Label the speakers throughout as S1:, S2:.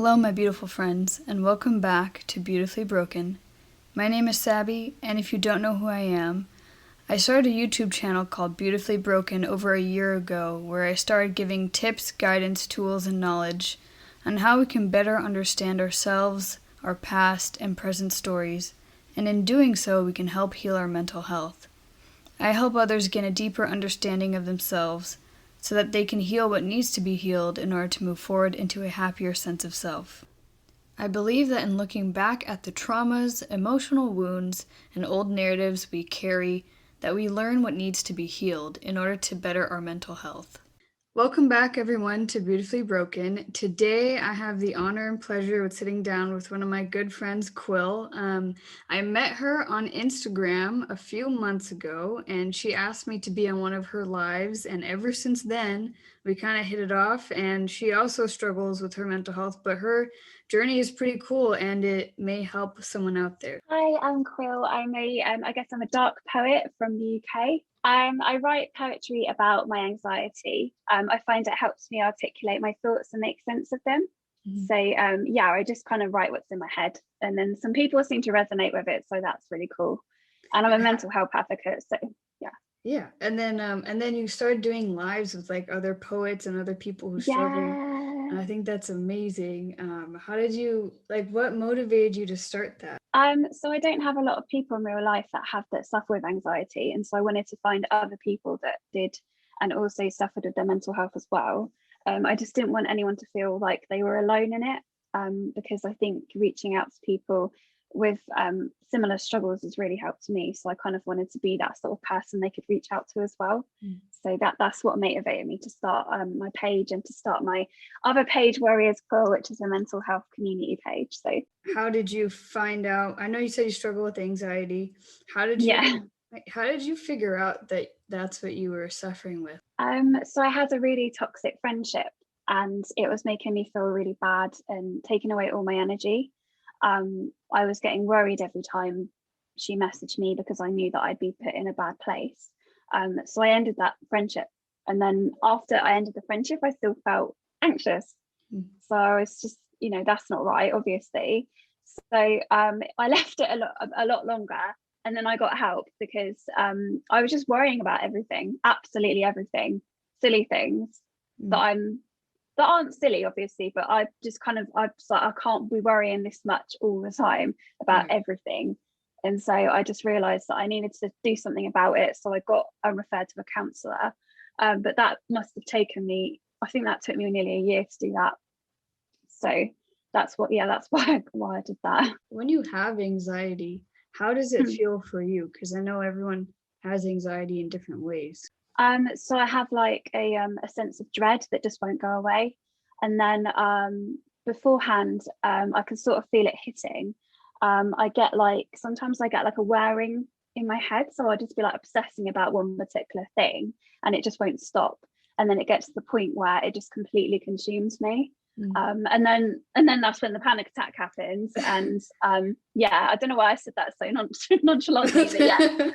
S1: Hello, my beautiful friends, and welcome back to Beautifully Broken. My name is Sabby, and if you don't know who I am, I started a YouTube channel called Beautifully Broken over a year ago, where I started giving tips, guidance, tools, and knowledge on how we can better understand ourselves, our past and present stories, and in doing so, we can help heal our mental health. I help others gain a deeper understanding of themselves so that they can heal what needs to be healed in order to move forward into a happier sense of self. I believe that in looking back at the traumas, emotional wounds, and old narratives we carry, that we learn what needs to be healed in order to better our mental health. Welcome back, everyone, to Beautifully Broken. Today, I have the honor and pleasure of sitting down with one of my good friends, Quill. I met her on Instagram a few months ago, and she asked me to be on one of her lives, and ever since then, we kind of hit it off, and she also struggles with her mental health, but her journey is pretty cool, and it may help someone out there.
S2: Hi, I'm Quill. I'm a dark poet from the UK. I write poetry about my anxiety. I find it helps me articulate my thoughts and make sense of them. So I just kind of write what's in my head, and then some people seem to resonate with it, so that's really cool. And I'm a mental health advocate, so yeah.
S1: Yeah, and then you started doing lives with like other poets and other people who struggle. And I think that's amazing. How did you what motivated you to start that?
S2: So I don't have a lot of people in real life that suffer with anxiety, and so I wanted to find other people that did and also suffered with their mental health as well. I just didn't want anyone to feel like they were alone in it, because I think reaching out to people with similar struggles has really helped me. So I kind of wanted to be that sort of person they could reach out to as well. So that's what motivated me to start my page and to start my other page, Warriors Quill, which is a mental health community page. So
S1: how did you find out? I know you said you struggle with anxiety. How did you figure out that that's what you were suffering with?
S2: So I had a really toxic friendship, and it was making me feel really bad and taking away all my energy. I was getting worried every time she messaged me because I knew that I'd be put in a bad place. So I ended that friendship. And then after I ended the friendship, I still felt anxious. So I was just, that's not right, obviously. So I left it a lot longer. And then I got help because I was just worrying about everything, absolutely everything, silly things that aren't silly, obviously, but I was like, I can't be worrying this much all the time about everything. And so I just realized that I needed to do something about it. So I got referred to a counsellor. But that must have taken me, I think that took me nearly a year to do that. So that's why I did that.
S1: When you have anxiety, how does it feel for you? Because I know everyone has anxiety in different ways.
S2: So I have like a sense of dread that just won't go away. And then beforehand, I can sort of feel it hitting. Sometimes I get like a whirring in my head. So I'll just be like obsessing about one particular thing and it just won't stop. And then it gets to the point where it just completely consumes me. And then that's when the panic attack happens. And I don't know why I said that so nonchalantly, but yeah.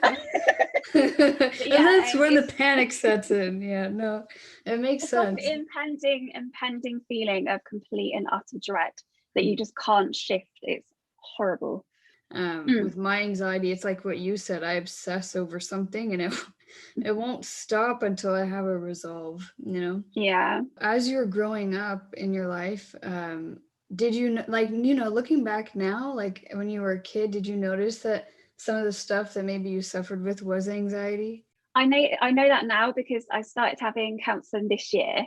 S1: And that's when the panic sets in. Yeah, no, it makes sense.
S2: Impending feeling of complete and utter dread that you just can't shift. It's horrible.
S1: With my anxiety, it's like what you said. I obsess over something and it won't stop until I have a resolve,
S2: Yeah.
S1: As you were growing up in your life, did you looking back now, like when you were a kid, did you notice that some of the stuff that maybe you suffered with was anxiety?
S2: I know that now because I started having counselling this year.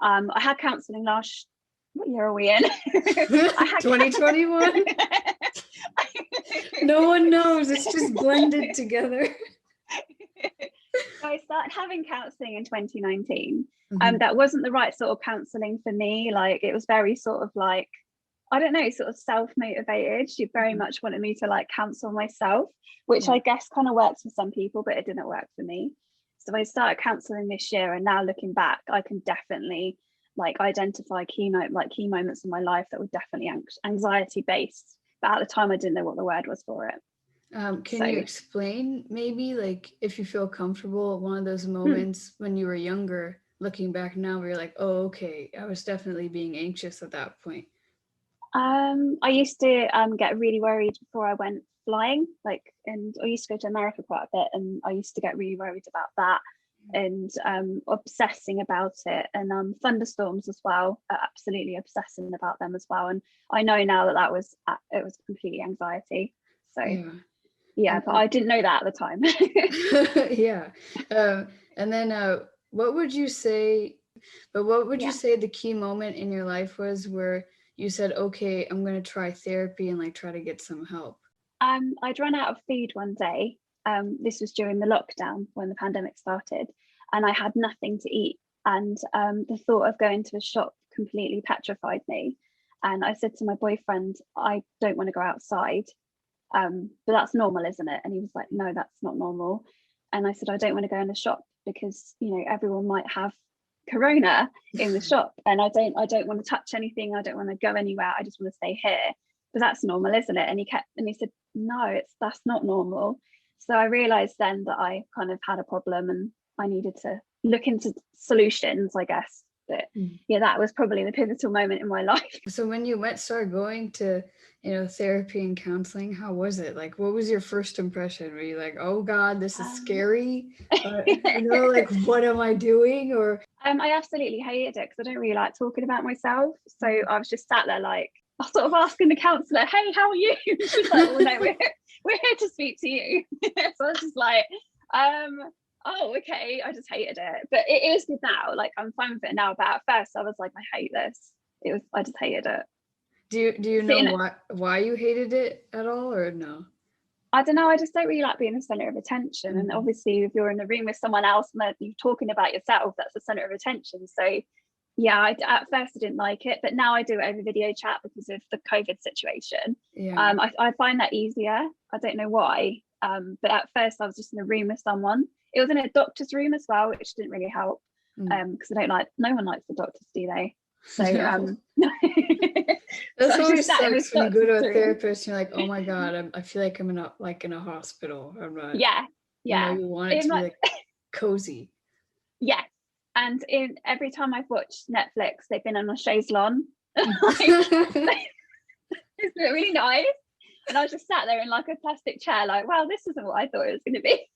S2: I had counselling what year are we in?
S1: 2021. No one knows, it's just blended together.
S2: So I started having counselling in 2019. That wasn't the right sort of counselling for me. Like it was very sort of like, I don't know, sort of self-motivated. She very much wanted me to like counsel myself, which I guess kind of works for some people, but it didn't work for me. So I started counselling this year, and now looking back, I can definitely like identify key moments in my life that were definitely anxiety based. But at the time, I didn't know what the word was for it.
S1: Can you explain maybe like if you feel comfortable one of those moments when you were younger, looking back now where you're like, oh, okay, I was definitely being anxious at that point?
S2: I used to get really worried before I went flying, and I used to go to America quite a bit, and I used to get really worried about that and obsessing about it, and thunderstorms as well, absolutely obsessing about them as well. And I know now that it was completely anxiety. So
S1: Yeah.
S2: yeah,
S1: And
S2: but I didn't know that at the time.
S1: yeah. And then what would you say, what would you
S2: Yeah.
S1: say the key moment in your life was where you said, okay, I'm going to try therapy and like try to get some help?
S2: I'd run out of food one day. This was during the lockdown when the pandemic started, and I had nothing to eat. And the thought of going to a shop completely petrified me. And I said to my boyfriend, I don't want to go outside. But that's normal, isn't it? And he was like, no, that's not normal. And I said, I don't want to go in the shop because, everyone might have corona in the shop, and I don't want to touch anything. I don't want to go anywhere. I just want to stay here. But that's normal, isn't it? And he said, no, that's not normal. So I realized then that I kind of had a problem, and I needed to look into solutions, I guess. But
S1: Mm.
S2: yeah, that was probably the pivotal moment in my life.
S1: So when you started going to, therapy and counseling, how was it? Like, what was your first impression? Were you like, oh God, this is
S2: Um,
S1: scary? Like, what am I doing? Or
S2: I absolutely hated it because I don't really like talking about myself. So I was just sat there like, I was sort of asking the counsellor, "Hey, how are you?" And she's like, "Well, no, we're here to speak to you." So I was just like, "Oh, okay." I just hated it, but it is good now. Like I'm fine with it now. But at first, I was like, "I hate this." I just hated it.
S1: do you know
S2: Sitting,
S1: why you hated it at all, or no?
S2: I don't know. I just don't really like being the center of attention. And
S1: Mhm.
S2: obviously, if you're in the room with someone else and you're talking about yourself, that's the center of attention. So, yeah, at first I didn't like it, but now I do it over video chat because of the COVID situation.
S1: Yeah.
S2: I find that easier. I don't know why. But at first, I was just in a room with someone. It was in a doctor's room as well, which didn't really help
S1: Mm.
S2: because I don't like. No one likes the doctors, do they? So,
S1: No.
S2: so
S1: That's
S2: I
S1: always
S2: just sat in this
S1: sucks when you go
S2: doctor's
S1: to a
S2: room.
S1: therapist and you're like, oh my God, I feel like I'm in a hospital. I'm not,
S2: Yeah, yeah.
S1: you want it
S2: In
S1: to be
S2: my
S1: like cozy.
S2: Yes. And in every time I've watched Netflix, they've been on a chaise lounge. Like it's been really nice. And I was just sat there in like a plastic chair, like, wow, this isn't what I thought it was gonna be.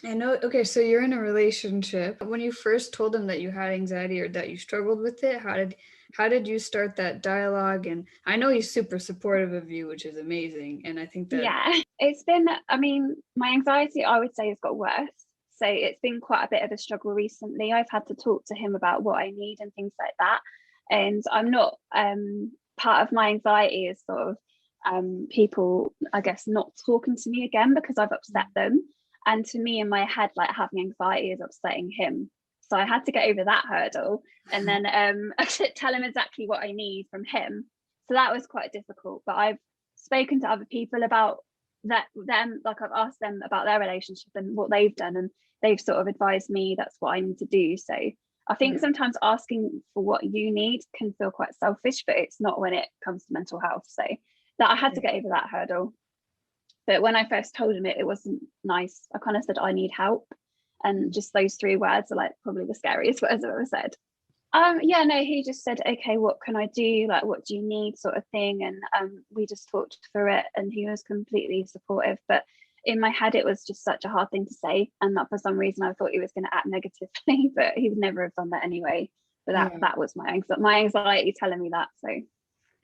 S1: I know. Okay, so you're in a relationship. When you first told him that you had anxiety or that you struggled with it, how did you start that dialogue? And I know he's super supportive of you, which is amazing. And I think that,
S2: Yeah. It's been, I mean, my anxiety, I would say, has got worse. So it's been quite a bit of a struggle recently. I've had to talk to him about what I need and things like that. And I'm not part of my anxiety is sort of people, I guess, not talking to me again because I've upset them. And to me in my head, like having anxiety is upsetting him. So I had to get over that hurdle and then tell him exactly what I need from him. So that was quite difficult. But I've spoken to other people about them, like I've asked them about their relationship and what they've done, and they've sort of advised me that's what I need to do. So I think
S1: yeah,
S2: sometimes asking for what you need can feel quite selfish, but it's not when it comes to mental health. So that I had to
S1: yeah.
S2: get over that hurdle. But when I first told him it wasn't nice. I kind of said I need help, and just those three words are like probably the scariest words I've ever said. Yeah, no, he just said, okay, what can I do? Like, what do you need, sort of thing. And we just talked through it, and he was completely supportive. But in my head, it was just such a hard thing to say, and that for some reason I thought he was going to act negatively, but he would never have done that anyway. But that
S1: Yeah.
S2: that was my anxiety telling me that. So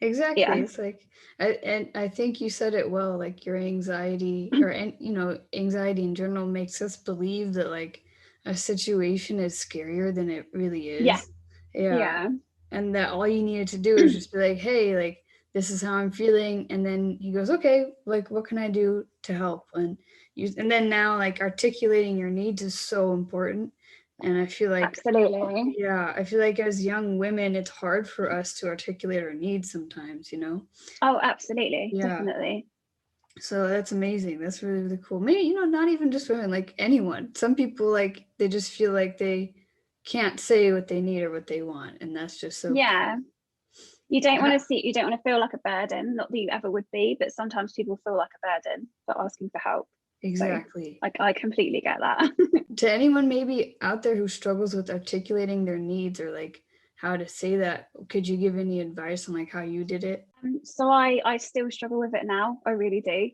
S1: Exactly.
S2: yeah,
S1: It's like, and I think you said it well, like your anxiety or, anxiety in general makes us believe that like a situation is scarier than it really
S2: yeah,
S1: is. Yeah.
S2: yeah,
S1: And that all you needed to do is just be like, hey, like, this is how I'm feeling. And then he goes, okay, like, what can I do to help? And then now, like, articulating your needs is so important. And I feel like,
S2: absolutely.
S1: yeah, I feel like as young women, it's hard for us to articulate our needs sometimes.
S2: Oh, absolutely,
S1: Yeah.
S2: definitely.
S1: So that's amazing. That's really, really cool. Maybe, not even just women, like anyone. Some people, like, they just feel like they can't say what they need or what they want. And that's just so
S2: Yeah,
S1: cute.
S2: you don't want to feel like a burden. Not that you ever would be, but sometimes people feel like a burden for asking for help. So
S1: Exactly.
S2: like I completely get that.
S1: To anyone maybe out there who struggles with articulating their needs or like how to say that. Could you give any advice on like how you did it?
S2: So I still struggle with it now. I really do.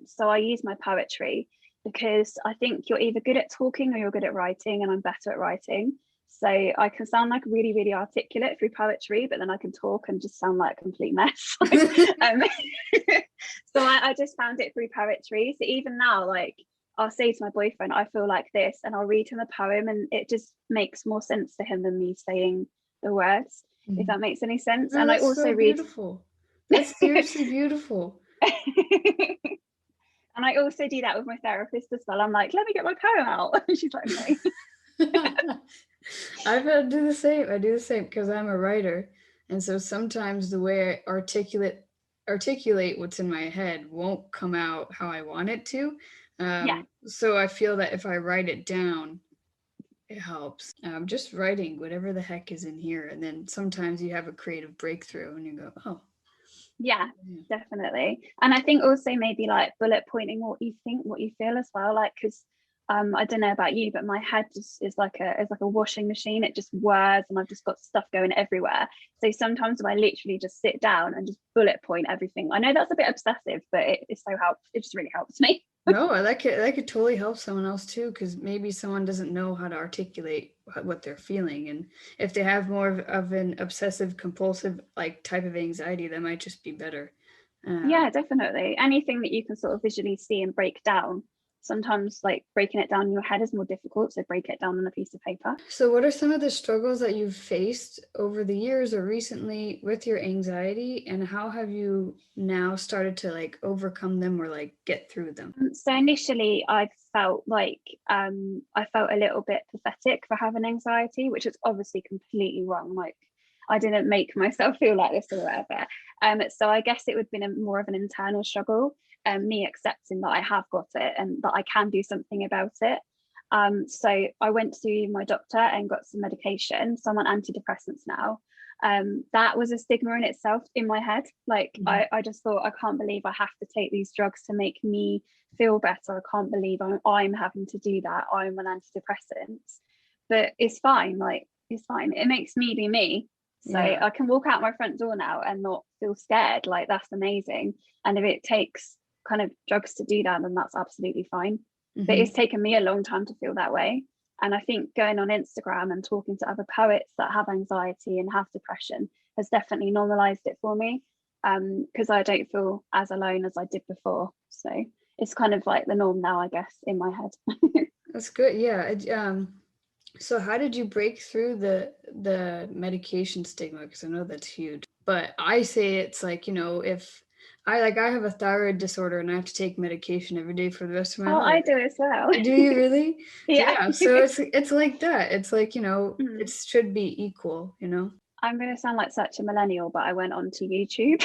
S2: So I use my poetry because I think you're either good at talking or you're good at writing, and I'm better at writing. So I can sound like really, really articulate through poetry, but then I can talk and just sound like a complete mess. um, so I just found it through poetry. So even now, like I'll say to my boyfriend, I feel like this, and I'll read him a poem, and it just makes more sense to him than me saying the words, if that makes any sense.
S1: No,
S2: And I
S1: that's
S2: also
S1: so
S2: read.
S1: beautiful. That's seriously beautiful.
S2: And I also do that with my therapist as well. I'm like, let me get my poem out. And she's like, okay.
S1: I've had to do the same. I do the same because I'm a writer. And so sometimes the way I articulate what's in my head won't come out how I want it to.
S2: Yeah.
S1: So I feel that if I write it down, it helps. Just writing whatever the heck is in here. And then sometimes you have a creative breakthrough and you go, oh,
S2: Yeah,
S1: yeah.
S2: definitely. And I think also maybe like bullet pointing what you think, what you feel as well. Like, because I don't know about you, but my head just is like a washing machine. It just whirs, and I've just got stuff going everywhere. So sometimes I literally just sit down and just bullet point everything. I know that's a bit obsessive, but it's so helps. It just really helps me.
S1: No, that could totally help someone else too, because maybe someone doesn't know how to articulate what they're feeling, and if they have more of an obsessive compulsive like type of anxiety, that might just be better.
S2: Yeah, definitely. Anything that you can sort of visually see and break down. Sometimes like breaking it down in your head is more difficult, so break it down on a piece of paper.
S1: So, what are some of the struggles that you've faced over the years or recently with your anxiety, and how have you now started to like overcome them or like get through them?
S2: So initially I felt like I felt a little bit pathetic for having anxiety, which is obviously completely wrong. Like I didn't make myself feel like this or whatever. So I guess it would have been more of an internal struggle, me accepting that I have got it and that I can do something about it. So I went to my doctor and got some medication. So I'm on antidepressants now. That was a stigma in itself in my head. Like I just thought, I can't believe I have to take these drugs to make me feel better. I can't believe I'm having to do that. I'm on antidepressants, but it's fine. Like it's fine. It makes me be me. So
S1: Yeah.
S2: I can walk out my front door now and not feel scared. Like that's amazing. And if it takes kind of drugs to do that, then that's absolutely fine. But it's taken me a long time to feel that way. And I think going on Instagram and talking to other poets that have anxiety and have depression has definitely normalized it for me, because I don't feel as alone as I did before. So it's kind of like the norm now, I guess, in my head.
S1: That's good. Yeah. So how did you break through the medication stigma? Because I know that's huge. But I say it's like, if I have a thyroid disorder and I have to take medication every day for the rest of my
S2: Oh,
S1: life.
S2: I do as well.
S1: Do you really?
S2: Yeah.
S1: Yeah. So it's like that. It's like,
S2: Mm.
S1: it should be equal.
S2: I'm going to sound like such a millennial, but I went onto YouTube.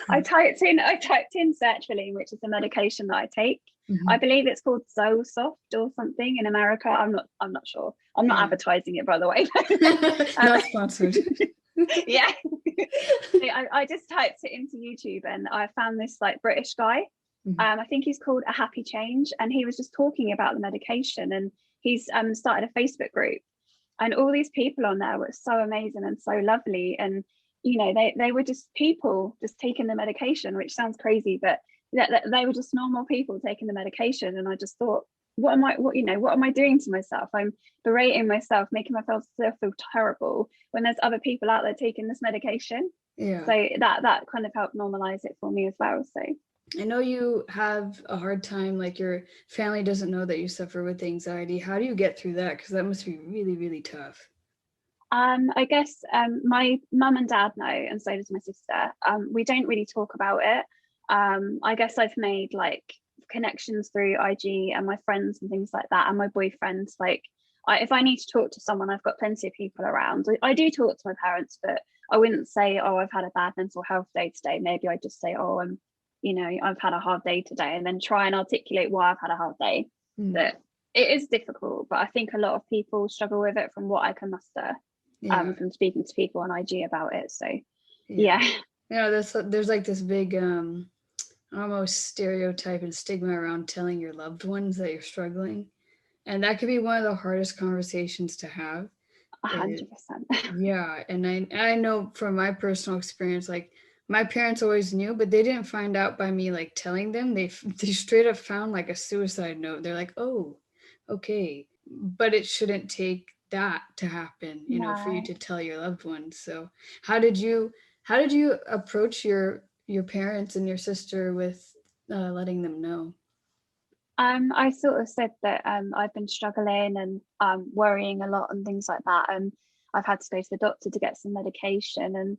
S2: I typed in sertraline, which is a medication that I take. I believe it's called Zoloft or something in America. I'm not sure. I'm not
S1: Yeah.
S2: advertising it, by the way.
S1: Not sponsored.
S2: Yeah. So I just typed it into YouTube and I found this like British guy. I think he's called A Happy Change, and he was just talking about the medication, and he's started a Facebook group, and all these people on there were so amazing and so lovely, and they were just people just taking the medication, which sounds crazy, but they were just normal people taking the medication. And I just thought, what am I doing to myself? I'm berating myself, making myself feel terrible when there's other people out there taking this medication.
S1: Yeah.
S2: So that kind of helped normalize it for me as well. So
S1: I know you have a hard time, like your family doesn't know that you suffer with anxiety. How do you get through that? Because that must be really, really tough.
S2: I guess my mum and dad know, and so does my sister. We don't really talk about it. I guess I've made like connections through IG and my friends and things like that, and my boyfriends. Like, if I need to talk to someone, I've got plenty of people around. I do talk to my parents, but I wouldn't say, "Oh, I've had a bad mental health day today." Maybe I just say, "Oh, I've had a hard day today," and then try and articulate why I've had a hard day. But it is difficult. But I think a lot of people struggle with it, from what I can muster.
S1: Yeah.
S2: From speaking to people on IG about it. So
S1: Yeah.
S2: yeah.
S1: There's like this big almost stereotype and stigma around telling your loved ones that you're struggling. And that could be one of the hardest conversations to have.
S2: 100%.
S1: Yeah, and I know from my personal experience, like my parents always knew, but they didn't find out by me like telling them. They straight up found like a suicide note. They're like, "Oh, okay," but it shouldn't take that to happen, you know, for you
S2: No.
S1: to tell your loved ones. So, how did you approach your parents and your sister with letting them know?
S2: I sort of said that I've been struggling and worrying a lot and things like that, and I've had to go to the doctor to get some medication. And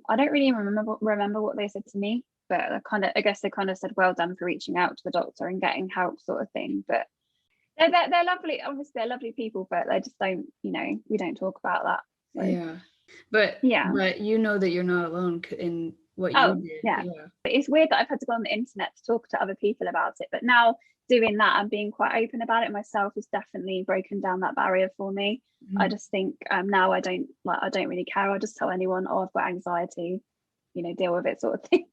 S2: I don't really remember what they said to me, but I guess they kind of said, "Well done for reaching out to the doctor and getting help," sort of thing. But they're lovely. Obviously, they're lovely people, but they just don't, we don't talk about that. So
S1: Yeah. But
S2: yeah.
S1: but you know that you're not alone in what you
S2: Oh,
S1: did.
S2: yeah.
S1: Yeah.
S2: But it's weird that I've had to go on the internet to talk to other people about it. But now doing that and being quite open about it myself has definitely broken down that barrier for me. I
S1: Mhm.
S2: just think now I don't really care. I'll just tell anyone, oh, I've got anxiety, deal with it, sort of thing.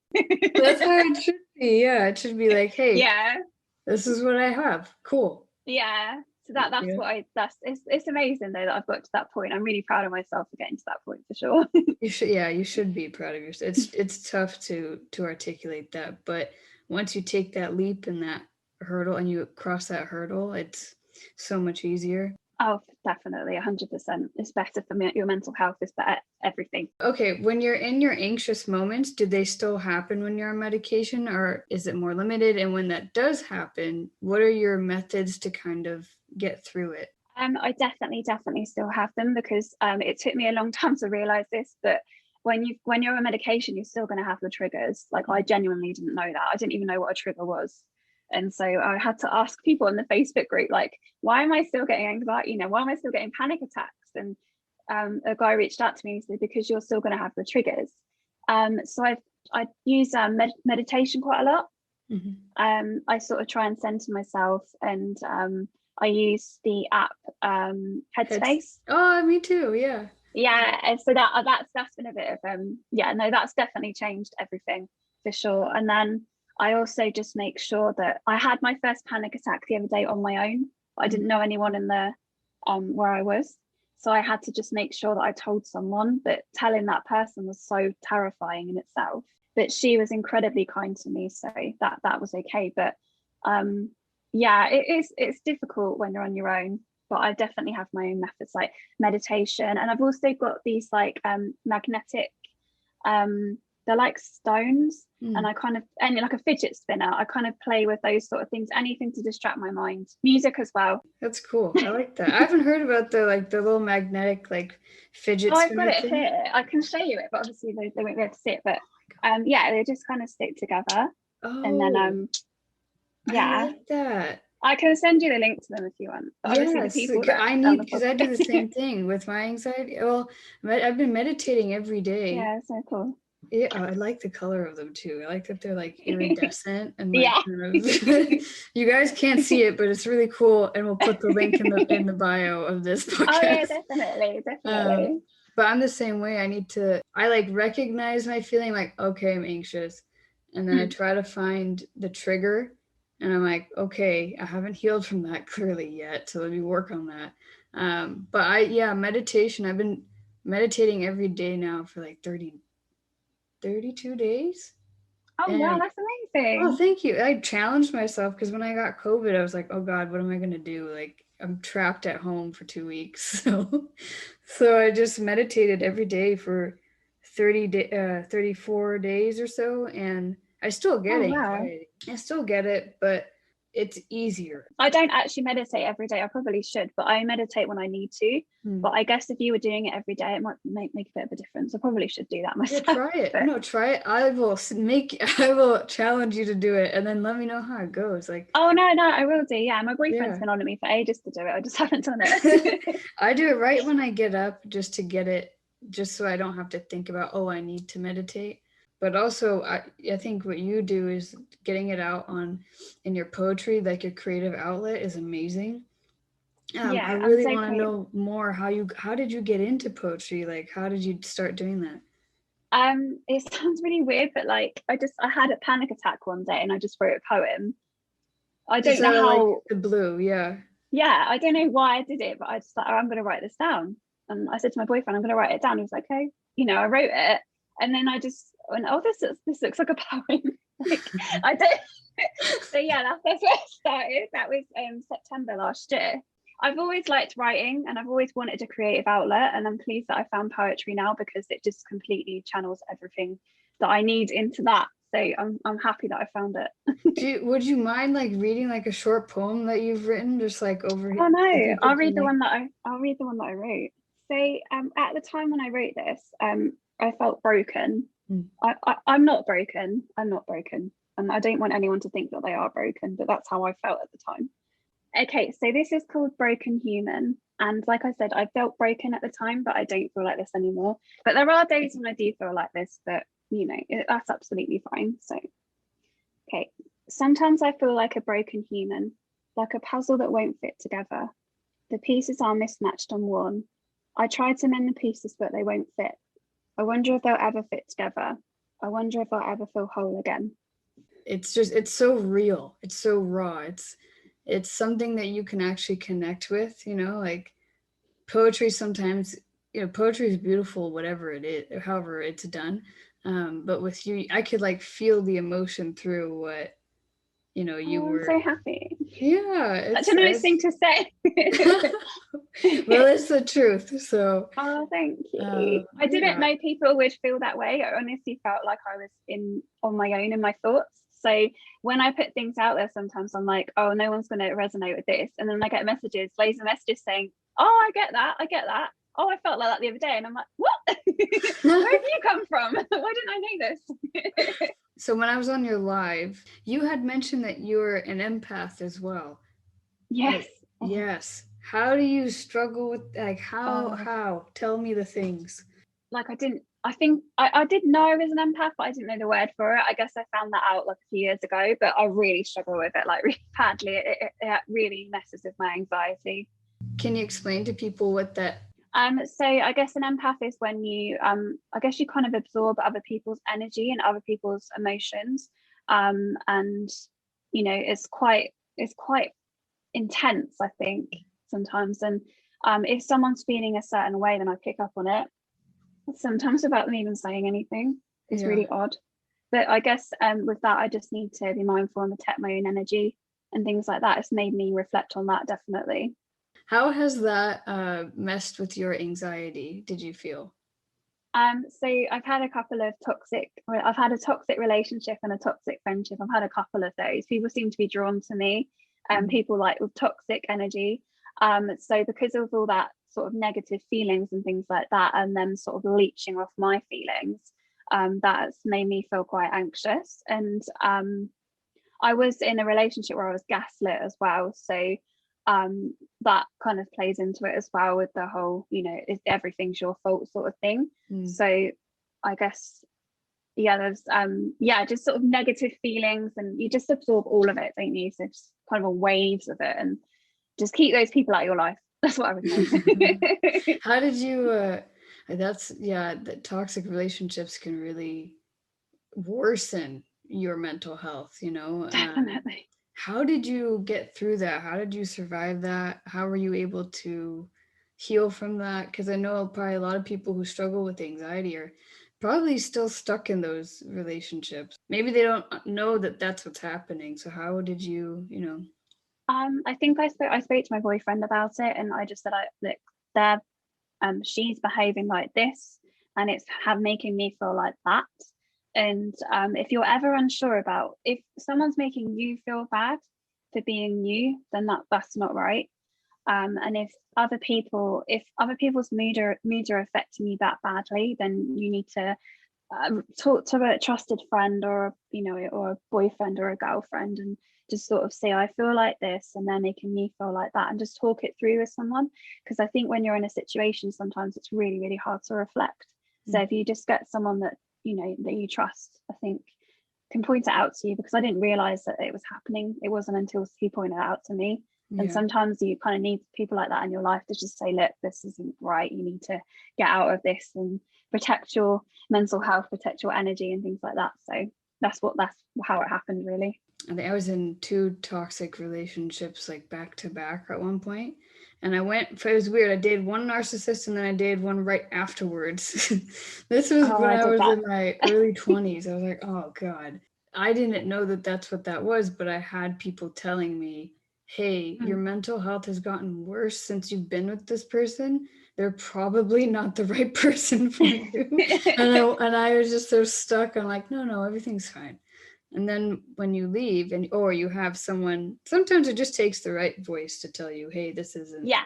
S1: That's how it should be. Yeah, it should be like, hey,
S2: Yeah.
S1: this is what I have. Cool.
S2: Yeah. So that's
S1: Yeah.
S2: what it's amazing though that I've got to that point. I'm really proud of myself for getting to that point for sure.
S1: You should be proud of yourself. It's tough to articulate that, but once you take that leap and that hurdle and you cross that hurdle, it's so much easier.
S2: Oh, definitely, 100%. It's better for your mental health. It's better everything.
S1: Okay, when you're in your anxious moments, do they still happen when you're on medication or is it more limited? And when that does happen, what are your methods to kind of get through it?
S2: I definitely still have them because it took me a long time to realize this, but when you're on medication, you're still going to have the triggers. Like I genuinely didn't know that. I didn't even know what a trigger was. And so I had to ask people in the Facebook group, like, why am I still getting anxiety? Why am I still getting panic attacks? And a guy reached out to me and said, because you're still going to have the triggers. So I use meditation quite a lot. I sort of try and center myself, and I use the app
S1: Heads.
S2: Headspace.
S1: Oh, me too. Yeah.
S2: Yeah, and so that's been a bit of yeah, no, that's definitely changed everything for sure. And then I also just make sure that I had my first panic attack the other day on my own. I didn't know anyone in the where I was. So I had to just make sure that I told someone, but telling that person was so terrifying in itself. But she was incredibly kind to me, so that was okay. But yeah, it's difficult when you're on your own, but I definitely have my own methods like meditation. And I've also got these like magnetic they're like stones, and
S1: Mm.
S2: I kind of, and like a fidget spinner, I kind of play with those sort of things, anything to distract my mind. Music as well.
S1: That's cool. I like that. I haven't heard about the little magnetic like fidget
S2: Oh, I've got
S1: spinner
S2: it
S1: thing.
S2: here. I can show you it, but obviously they won't be able to see it. But yeah, they just kind of stick together. And then
S1: Oh, I
S2: yeah,
S1: like that.
S2: I can send you the link to them if you want. But obviously the
S1: Yes,
S2: people
S1: like,
S2: that
S1: I
S2: on
S1: need
S2: the
S1: because I do the
S2: podcast.
S1: same thing with my anxiety. Well, I've been meditating every day.
S2: Yeah, so cool.
S1: Yeah, I like the color of them too. I like that they're like iridescent and like
S2: Yeah.
S1: kind of you guys can't see it, but it's really cool. And we'll put the link in the bio of this
S2: Oh yeah,
S1: podcast.
S2: definitely,
S1: Um,
S2: definitely.
S1: but I'm the same way. I like recognize my feeling like, okay, I'm anxious. And then I
S2: Mm.
S1: try to find the trigger and I'm like, okay, I haven't healed from that clearly yet. So let me work on that. But yeah, meditation, I've been meditating every day now for like 32 days.
S2: Oh wow,
S1: And
S2: that's
S1: oh,
S2: amazing.
S1: thank you. I challenged myself because when I got COVID, I was like, oh God, what am I gonna do? Like I'm trapped at home for 2 weeks. So I just meditated every day for 34 days or so, and I still get
S2: Oh wow.
S1: anxiety. I still get it, but it's easier.
S2: I don't actually meditate every day. I probably should, but I meditate when I need to.
S1: Hmm.
S2: But I guess if you were doing it every day, it might make a bit of a difference. I probably should do that
S1: Yeah,
S2: myself.
S1: try it.
S2: But
S1: No, try it. I will challenge you to do it and then let me know how it goes. Like,
S2: oh no, I will do. Yeah, my boyfriend's
S1: yeah.
S2: been on at me for ages to do it. I just haven't done it.
S1: I do it right when I get up just to get it, just so I don't have to think about, oh, I need to meditate. But also, I think what you do is getting it out in your poetry, like your creative outlet is amazing. I
S2: Yeah, I'm
S1: really
S2: so
S1: want to
S2: creative.
S1: know more how did you get into poetry? Like, how did you start doing that?
S2: It sounds really weird, but like I had a panic attack one day and I just wrote a poem. I
S1: Just
S2: don't know
S1: out of like
S2: how.
S1: the blue, yeah.
S2: yeah, I don't know why I did it, but I just like, oh, I'm going to write this down. And I said to my boyfriend, I'm going to write it down. He was like, okay, I wrote it, and then I just went, oh, this looks like a poem. Like, I don't. So yeah, that's where it started. That was September last year. I've always liked writing, and I've always wanted a creative outlet, and I'm pleased that I found poetry now, because it just completely channels everything that I need into that. So I'm happy that I found it.
S1: Would you mind like reading like a short poem that you've written, just like over
S2: Oh
S1: so
S2: no,
S1: people can like.
S2: I'll read the one that I wrote. So at the time when I wrote this, I felt broken.
S1: Mm.
S2: I'm not broken. I'm not broken. And I don't want anyone to think that they are broken, but that's how I felt at the time. Okay, so this is called Broken Human. And like I said, I felt broken at the time, but I don't feel like this anymore. But there are days when I do feel like this, but that's absolutely fine. So, okay. Sometimes I feel like a broken human, like a puzzle that won't fit together. The pieces are mismatched and worn. I try to mend the pieces, but they won't fit. I wonder if they'll ever fit together. I wonder if I'll ever feel whole again.
S1: It's so real, it's so raw, it's something that you can actually connect with, like poetry sometimes. Poetry is beautiful, whatever it is, however it's done. But with you, I could like feel the emotion through what you
S2: Oh, I'm
S1: were.
S2: so happy.
S1: Yeah,
S2: Such a nice thing to say.
S1: well, it's the truth. So
S2: Oh, thank you. I didn't
S1: yeah.
S2: know people would feel that way. I honestly felt like I was on my own in my thoughts. So when I put things out there, sometimes I'm like, oh, no one's going to resonate with this. And then I get messages, loads of messages saying, oh, I get that. I get that. Oh, I felt like that the other day. And I'm like, what? Where have you come from? Why didn't I know this?
S1: So when I was on your live, you had mentioned that you're an empath as well.
S2: Yes.
S1: Like, yes. How do you struggle with like
S2: Oh,
S1: how? Tell me the things.
S2: like I think I did know I was an empath, but I didn't know the word for it. I guess I found that out like a few years ago, but I really struggle with it like really badly. It really messes with my anxiety.
S1: Can you explain to people what that?
S2: So I guess an empath is when you I guess you kind of absorb other people's energy and other people's emotions. And it's quite intense, I think, sometimes. And if someone's feeling a certain way, then I pick up on it. Sometimes without them even saying anything. It's
S1: Yeah.
S2: really odd. But I guess with that, I just need to be mindful and protect my own energy and things like that. It's made me reflect on that, definitely.
S1: How has that messed with your anxiety, did you feel?
S2: So I've had a toxic relationship and a toxic friendship. I've had a couple of those. People seem to be drawn to me, and people like with toxic energy. So because of all that sort of negative feelings and things like that, and them sort of leeching off my feelings, that's made me feel quite anxious. And I was in a relationship where I was gaslit as well. So that kind of plays into it as well, with the whole, is everything's your fault sort of thing. So I guess, yeah, there's just sort of negative feelings, and you just absorb all of it, don't you? So just kind of a waves of it, and just keep those people out of your life. That's what I would say.
S1: How did you that's yeah, the toxic relationships can really worsen your mental health,
S2: Definitely.
S1: how did you get through that? How did you survive that? How were you able to heal from that? Because I know probably a lot of people who struggle with anxiety are probably still stuck in those relationships. Maybe they don't know that that's what's happening. So how did you?
S2: I think I spoke to my boyfriend about it, and I just said, look, they're she's behaving like this, and it's making me feel like that. And if you're ever unsure about if someone's making you feel bad for being you, then that's not right. And if other people's mood are affecting you that badly, then you need to talk to a trusted friend, or a boyfriend or a girlfriend, and just sort of say, I feel like this, and they're making me feel like that, and just talk it through with someone. Because I think when you're in a situation, sometimes it's really, really hard to reflect. So if you just get someone that you trust, I think can point it out to you, because I didn't realize that it was happening. It wasn't until he pointed it out to me. And
S1: Yeah.
S2: sometimes you kind of need people like that in your life to just say, look, this isn't right. You need to get out of this and protect your mental health, protect your energy and things like that. So that's how it happened, really.
S1: I think I was in 2 toxic relationships like back to back at one point. And it was weird. I dated one narcissist and then I dated one right afterwards. This was
S2: Oh,
S1: when
S2: I
S1: I
S2: did
S1: was
S2: that.
S1: in my early 20s. I was like, oh God. I didn't know that that's what that was, but I had people telling me, hey, your
S2: Mm.
S1: mental health has gotten worse since you've been with this person. They're probably not the right person for you. And I was just so stuck. I'm like, no, everything's fine. And then when you leave or you have someone, sometimes it just takes the right voice to tell you, hey, this isn't
S2: Yeah,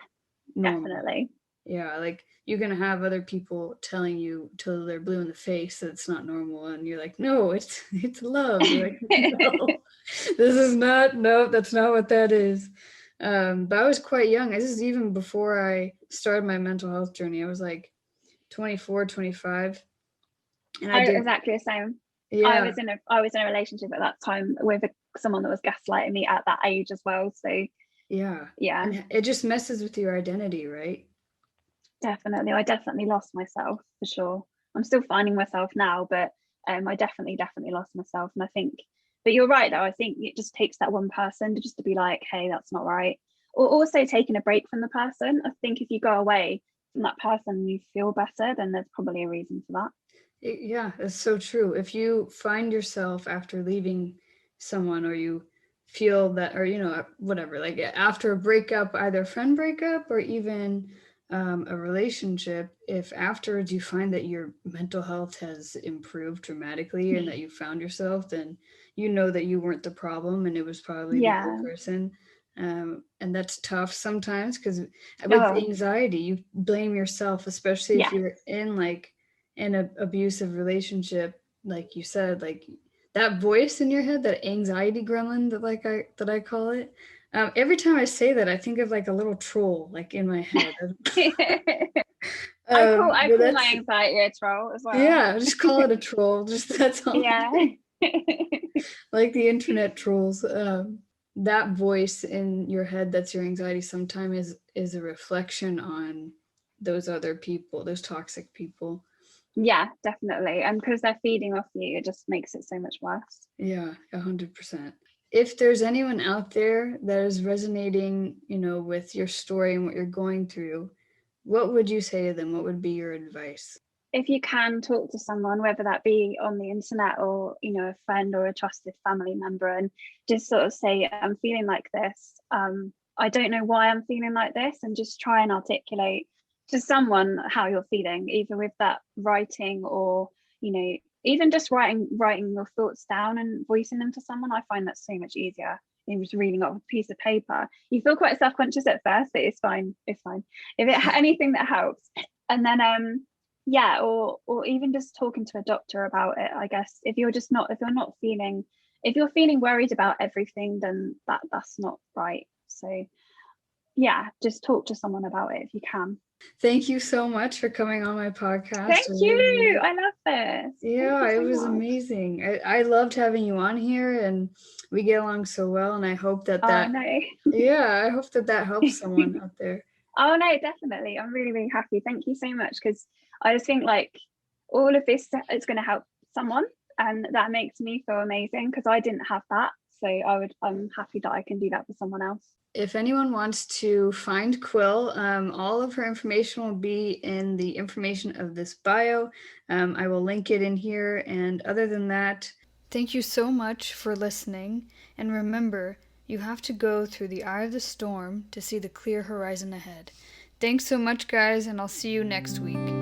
S1: normal.
S2: definitely.
S1: Yeah, like you're gonna have other people telling you till they're blue in the face that it's not normal, and you're like, no, it's love. You're like, no, this is not. No, that's not what that is. But I was quite young. This is even before I started my mental health journey. I was like 24, 25, and I
S2: I
S1: did.
S2: exactly the same.
S1: Yeah,
S2: I was in a relationship at that time with someone that was gaslighting me at that age as well. So
S1: yeah,
S2: yeah,
S1: and it just messes with your identity, right?
S2: definitely. I definitely lost myself for sure. I'm still finding myself now, but I definitely lost myself. And I think, but you're right though. I think it just takes that one person to be like, hey, that's not right. Or also taking a break from the person. I think if you go away from that person and you feel better, then there's probably a reason for that.
S1: Yeah, that's so true. If you find yourself after leaving someone or you feel that, or, whatever, like after a breakup, either a friend breakup or even a relationship, if afterwards you find that your mental health has improved dramatically and that you found yourself, then you know that you weren't the problem and it was probably the other
S2: Yeah.
S1: person. And that's tough sometimes because with
S2: Oh,
S1: anxiety, you blame yourself, especially if
S2: yes.
S1: you're in like in an abusive relationship, like you said, like that voice in your head, that anxiety gremlin that I call it. Every time I say that, I think of like a little troll, like in my head.
S2: I
S1: But
S2: call my
S1: that's
S2: anxiety a troll as well.
S1: yeah, just call it a troll. Just that's all.
S2: Yeah.
S1: Like the internet trolls. That voice in your head that's your anxiety sometimes is a reflection on those other people, those toxic people.
S2: Yeah, definitely. And because they're feeding off you, it just makes it so much worse.
S1: Yeah, 100%. If there's anyone out there that is resonating, with your story and what you're going through, what would you say to them? What would be your advice?
S2: If you can talk to someone, whether that be on the internet or, a friend or a trusted family member, and just sort of say, I'm feeling like this. I don't know why I'm feeling like this, and just try and articulate to someone how you're feeling, either with that writing or, even just writing your thoughts down and voicing them to someone. I find that so much easier than just reading off a piece of paper. You feel quite self-conscious at first, but it's fine. It's fine. If anything that helps. And then yeah, or even just talking to a doctor about it. I guess if you're not feeling, if you're feeling worried about everything, then that's not right. So yeah, just talk to someone about it if you can.
S1: Thank you so much for coming on my podcast.
S2: Thank you. I love this. Thank
S1: Yeah,
S2: you
S1: it
S2: so
S1: was
S2: much.
S1: amazing. I loved having you on here and we get along so well. And I hope
S2: Oh no.
S1: yeah, I hope that helps someone out there.
S2: Oh no, definitely. I'm really, really happy. Thank you so much, because I just think like all of this is going to help someone, and that makes me feel amazing because I didn't have that. So I'm happy that I can do that for someone else.
S1: If anyone wants to find Quill, all of her information will be in the information of this bio. I will link it in here. And other than that, thank you so much for listening. And remember, you have to go through the eye of the storm to see the clear horizon ahead. Thanks so much, guys, and I'll see you next week.